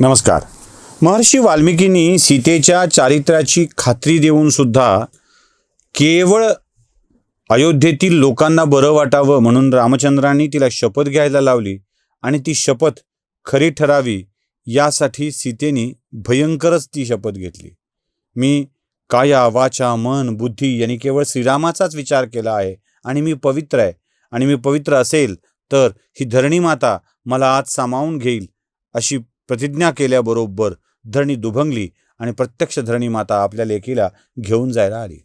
नमस्कार. महर्षी वाल्मिकींनी सीतेच्या चारित्र्याची खात्री देऊन सुद्धा केवळ अयोध्येतील लोकांना बरं वाटावं म्हणून रामचंद्रांनी तिला शपथ घ्यायला लावली आणि ती शपथ खरी ठरावी यासाठी सीतेने भयंकरच ती शपथ घेतली. मी काया वाचा मन बुद्धी यांनी केवळ श्रीरामाचाच विचार केला आहे आणि मी पवित्र आहे आणि मी पवित्र असेल तर ही धरणी माता मला आज सामावून घेईल अशी प्रतिज्ञा केल्याबरोबर धरणी दुभंगली आणि प्रत्यक्ष धरणी माता आपल्या लेकीला घेऊन जायला आली.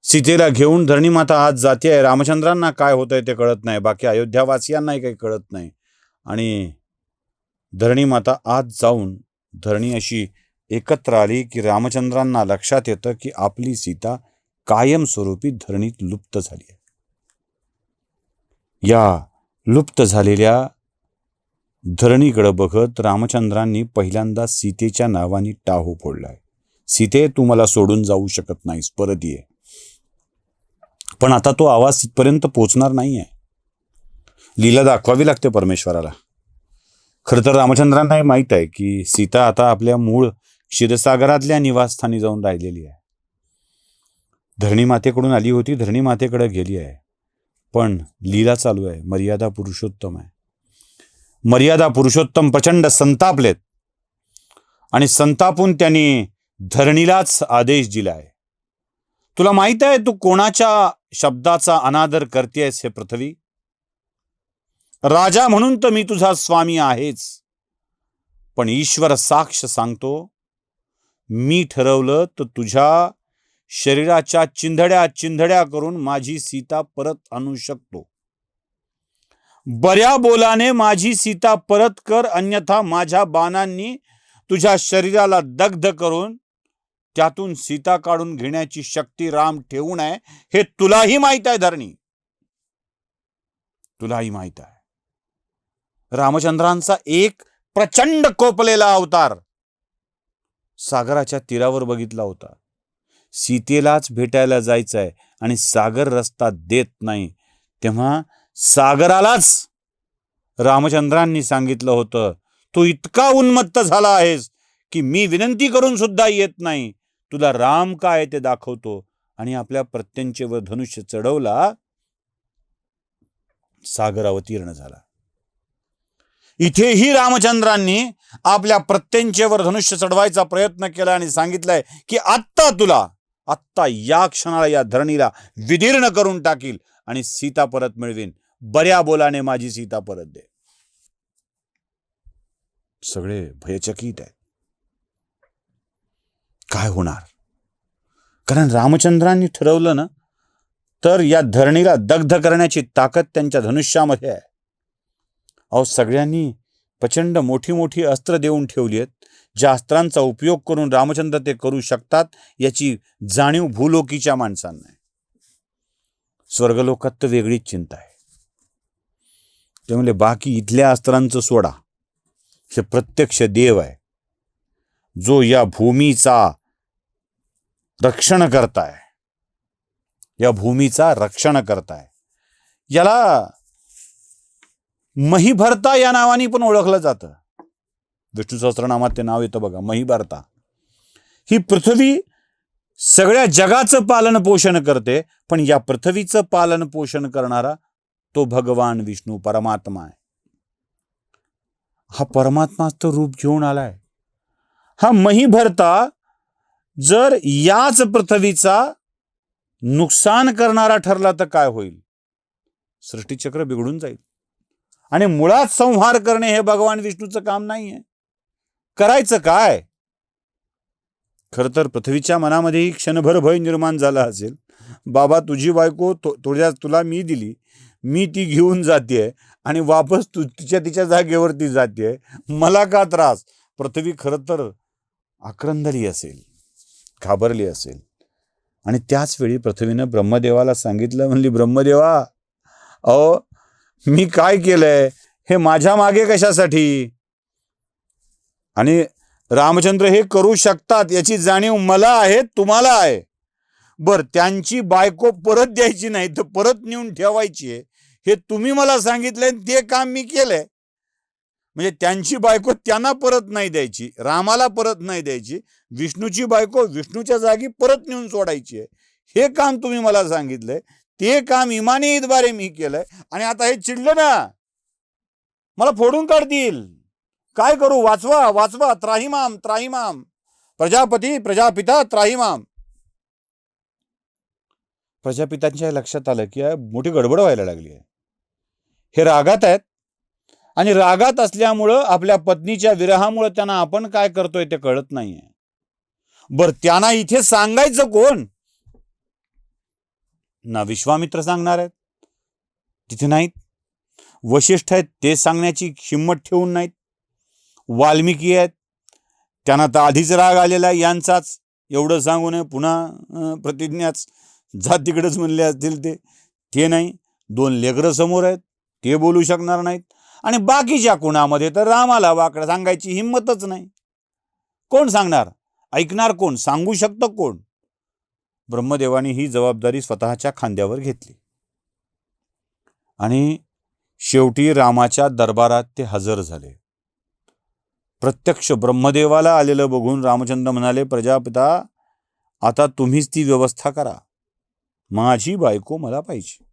सीतेला घेऊन धरणी माता आज जाते. रामचंद्रांना काय होतंय ते कळत नाही, बाकी अयोध्यावासियांनाही काही कळत नाही. आणि धरणी माता आज जाऊन धरणी अशी एकत्र आली की रामचंद्रांना लक्षात येतं की आपली सीता कायमस्वरूपी धरणीत लुप्त झाली आहे. या लुप्त झालेल्या धरणीकडे बघत रामचंद्रांनी पहिल्यांदा सीतेच्या नावाने टाहू फोडलाय. सीते, तू मला सोडून जाऊ शकत नाहीस, परत ये. पण आता तो आवाज तिथपर्यंत पोचणार नाहीये. लीला दाखवावी लागते परमेश्वराला. खरं तर रामचंद्रांनाही माहीत आहे की सीता आता आपल्या मूळ क्षीरसागरातल्या निवासस्थानी जाऊन राहिलेली आहे. धरणी मातेकडून आली होती, धरणी मातेकडे गेली आहे. पण लीला चालू आहे. मर्यादा पुरुषोत्तम आहे. मर्यादा पुरुषोत्तम प्रचंड संतापलेत आणि संतापून त्यांनी धरणीलाच आदेश दिलाय. तुला माहित आहे तू कोणाच्या शब्दाचा अनादर करतेस हे पृथ्वी? राजा म्हणून तर मी तुझा स्वामी आहेच, पण ईश्वर साक्ष सांगतो, मी ठरवलं तर तुझ्या शरीराच्या चिंधड्या चिंधड्या करून माझी सीता परत आणू शकतो. बऱ्या बोलाने माझी सीता परत कर, अन्यथा माझ्या बाणांनी तुझ्या शरीराला दग्ध करून त्यातून सीता काढून घेण्याची शक्ती राम ठेवून आहे हे तुलाही माहित आहे धरणी, तुलाही माहित आहे. रामचंद्रांचा एक प्रचंड कोपलेला अवतार सागराच्या तीरावर बघितला होता. सीतेलाच भेटायला जायचंय आणि सागर रस्ता देत नाही, तेव्हा सागरालाच रामचंद्रांनी सांगितलं होतं, तू इतका उन्मत्त झाला आहेस की मी विनंती करून सुद्धा येत नाही, तुला राम काय ते दाखवतो. आणि आपल्या प्रत्यंचेवर धनुष्य चढवला, सागर अवतीर्ण झाला. इथेही रामचंद्रांनी आपल्या प्रत्यंचेवर धनुष्य चढवायचा प्रयत्न केला आणि सांगितलंय की आत्ता या क्षणाला या धरणीला विदीर्ण करून टाकील आणि सीता परत मिळवीन. बऱ्या बोलाने माझी सीता परत दे. सगळे भयचकित आहेत. काय होणार? कारण रामचंद्रांनी ठरवलं ना, तर या धरणीला दग्ध करण्याची ताकद त्यांच्या धनुष्यामध्ये आहे. अहो, सगळ्यांनी प्रचंड मोठी मोठी अस्त्र देऊन ठेवली आहेत. ज्या अस्त्रांचा उपयोग करून रामचंद्र ते करू शकतात याची जाणीव भूलोकीच्या माणसांना आहे. स्वर्गलोकात तर वेगळीच चिंता आहे. त्यामुळे बाकी इथल्या अस्त्रांचं सोडा, हे प्रत्यक्ष देव आहे जो या भूमीचा रक्षण करताय, या भूमीचा रक्षण करताय. याला महिभरता या नावाने पण ओळखलं जातं. विष्णू सहस्त्रनामात ते नाव येतं बघा, महिभरता. ही पृथ्वी सगळ्या जगाचं पालन पोषण करते, पण या पृथ्वीचं पालन पोषण करणारा तो भगवान विष्णू परमात्मा आहे. हा परमात्माच तो रूप घेऊन आलाय. हा महिभरता जर याच पृथ्वीचा नुकसान करणारा ठरला तर काय होईल? सृष्टीचक्र बिघडून जाईल. आणि मुळात संहार करणे हे भगवान विष्णूचं काम नाहीये. करायचं काय? खर तर पृथ्वीच्या मनामध्येही क्षणभर भय निर्माण झाला असेल. बाबा, तुझी बायको तुला मी दिली, मी ती घेऊन जाते आणि वापस तू तिच्या जागेवरती जाते, मला का त्रास? पृथ्वी खरं तर आक्रंदली असेल, घाबरली असेल. आणि त्याच वेळी पृथ्वीनं ब्रह्मदेवाला सांगितलं, म्हणली, ब्रह्मदेवा, अहो मी काय केलंय हे माझ्या मागे कशासाठी? आणि रामचंद्र हे करू शकतात याची जाणीव मला आहे, तुम्हाला आहे. बर, त्यांची बायको परत द्यायची नाही तर परत नेऊन ठेवायची आहे, हे तुम्ही मला सांगितलंय, ते काम मी केलंय. म्हणजे त्यांची बायको त्यांना परत नाही द्यायची, रामाला परत नाही द्यायची, विष्णूची बायको विष्णूच्या जागी परत नेऊन सोडायची आहे. हे काम तुम्ही मला सांगितलंय, ते काम इमानी इतबारे मी केलंय, आणि आता हे चिडलं ना, मला फोडून काढतील. काय करू? वाचवा वाचवा, त्राहिमाम त्राहिमाम, प्रजापती प्रजापिता त्राहिमाम. प्रजापितांच्या लक्षात आलं की मोठी गडबड व्हायला लागली आहे. हे रागात आहेत, आणि रागात असल्यामुळं आपल्या पत्नीच्या विरहामुळे त्यांना आपण काय करतोय ते कळत नाहीये. बर, त्यांना इथे सांगायचं कोण? ना विश्वामित्र सांगणार आहेत, तिथे नाहीत. वशिष्ठ आहेत, ते सांगण्याची हिंमत ठेवून नाहीत. वाल्मिकी आहेत, त्यांना तर आधीच राग आलेला आहे यांचाच, एवढं सांगू नये पुन्हा प्रतिज्ञाच जा तिकडेच म्हणले असतील ते नाही. 2 लेकरं समोर आहेत, ते बोलू शकणार नाहीत. आणि बाकीच्या कुणामध्ये तर रामाला वाकडं सांगायची हिंमतच नाही. कोण सांगणार? ऐकणार कोण? सांगू शकतं कोण? ब्रह्मदेवाने ही जबाबदारी स्वतःच्या खांद्यावर घेतली, आणि शेवटी रामाच्या दरबारात ते हजर झाले. प्रत्यक्ष ब्रह्मदेवाला आलेलं बघून रामचंद्र म्हणाले, प्रजापिता, आता तुम्हीच ती व्यवस्था करा, माझी बायको मला पाहिजे.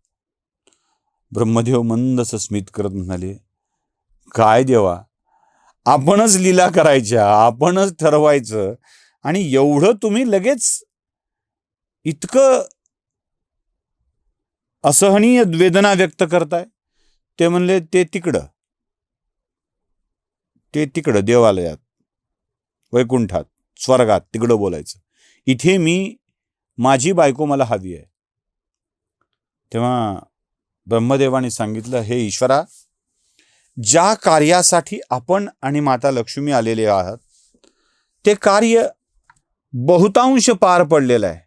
ब्रह्मदेव मंदस स्मित करत म्हणाले, काय देवा, आपणच लीला करायच्या, आपणच ठरवायचं, आणि एवढं तुम्ही लगेच इतकं असहनीय वेदना व्यक्त करताय. ते म्हणले, ते तिकडं देवालयात, वैकुंठात, स्वर्गात, तिकडं बोलायचं. इथे माझी बायको मला हवी आहे. तेव्हा ब्रह्मदेवाने सांगितलं, हे ईश्वरा, ज्या कार्यासाठी आपण आणि माता लक्ष्मी आलेले आहात, ते कार्य बहुतांश पार पडलेलं आहे,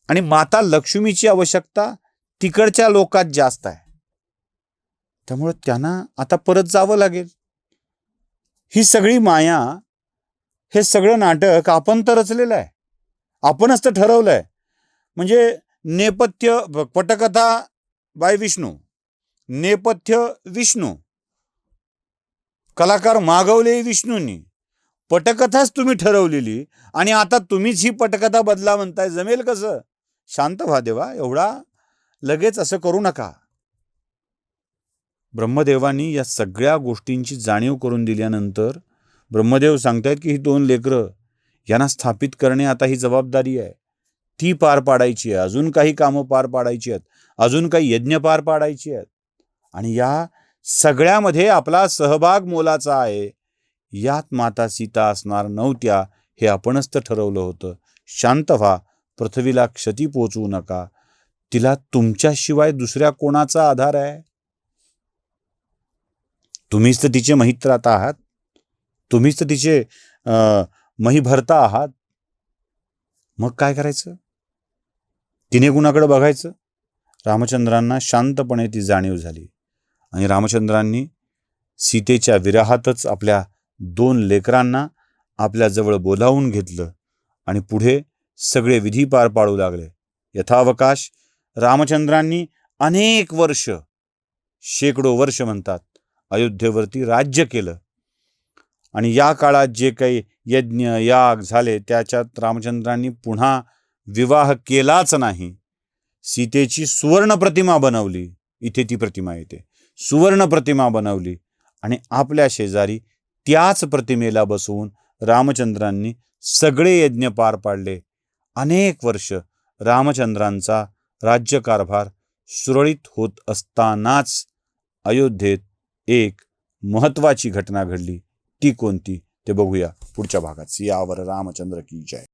आणि माता लक्ष्मीची आवश्यकता तिकडच्या लोकात जास्त आहे. त्यामुळे त्यांना आता परत जावं लागेल. ही सगळी माया, हे सगळं नाटक आपण तर रचलेलं आहे, आपणच तर ठरवलंय. म्हणजे नेपथ्य पटकथा बाय विष्णू, नेपथ्य विष्णू, कलाकार मागवले विष्णूंनी, पटकथाच तुम्ही ठरवलेली, आणि आता तुम्हीच ही पटकथा बदला म्हणताय. जमेल कसं? शांत व्हा देवा, एवढा लगेच असं करू नका. ब्रह्मदेवानी या सगळ्या गोष्टींची जाणीव करून दिल्यानंतर ब्रह्मदेव सांगतायत की ही 2 लेकरं यांना स्थापित करणे आता ही जबाबदारी आहे, ती पार पाडायची आहे. अजून काही कामं पार पाडायची आहेत, अजून काही यज्ञ पार पाडायची आहेत, आणि या सगळ्यामध्ये आपला सहभाग मोलाचा आहे. यात माता सीता असणार नव्हत्या, हे आपणच तर ठरवलं होतं. शांत व्हा, पृथ्वीला क्षती पोचवू नका, तिला तुमच्याशिवाय दुसऱ्या कोणाचा आधार आहे? तुम्हीच तर तिचे महित्राता आहात, तुम्हीच तर तिचे महिभर्ता आहात. मग काय करायचं? तिने कुणाकडे बघायचं? रामचंद्रांना शांतपणे ती जाणीव झाली, आणि रामचंद्रांनी सीतेच्या विरहातच आपल्या 2 लेकरांना आपल्या जवळ बोलावून घेतलं, आणि पुढे सगळे विधी पार पाडू लागले. यथावकाश रामचंद्रांनी अनेक वर्ष, शेकडो वर्ष म्हणतात, अयोध्येवरती राज्य केलं. आणि या काळात जे काही यज्ञ याग झाले, त्याच्यात रामचंद्रांनी पुन्हा विवाह केलाच नाही. सीतेची सुवर्ण प्रतिमा बनवली, इथे ती प्रतिमा येते, सुवर्ण प्रतिमा बनवली, आणि आपल्या शेजारी त्याच प्रतिमेला बसवून रामचंद्रांनी सगळे यज्ञ पार पाडले. अनेक वर्ष रामचंद्रांचा राज्यकारभार सुरळीत होत असतानाच अयोध्येत एक महत्वाची घटना घडली. ती कोणती ते बघूया पुढच्या भागात. सियावर रामचंद्र की जय.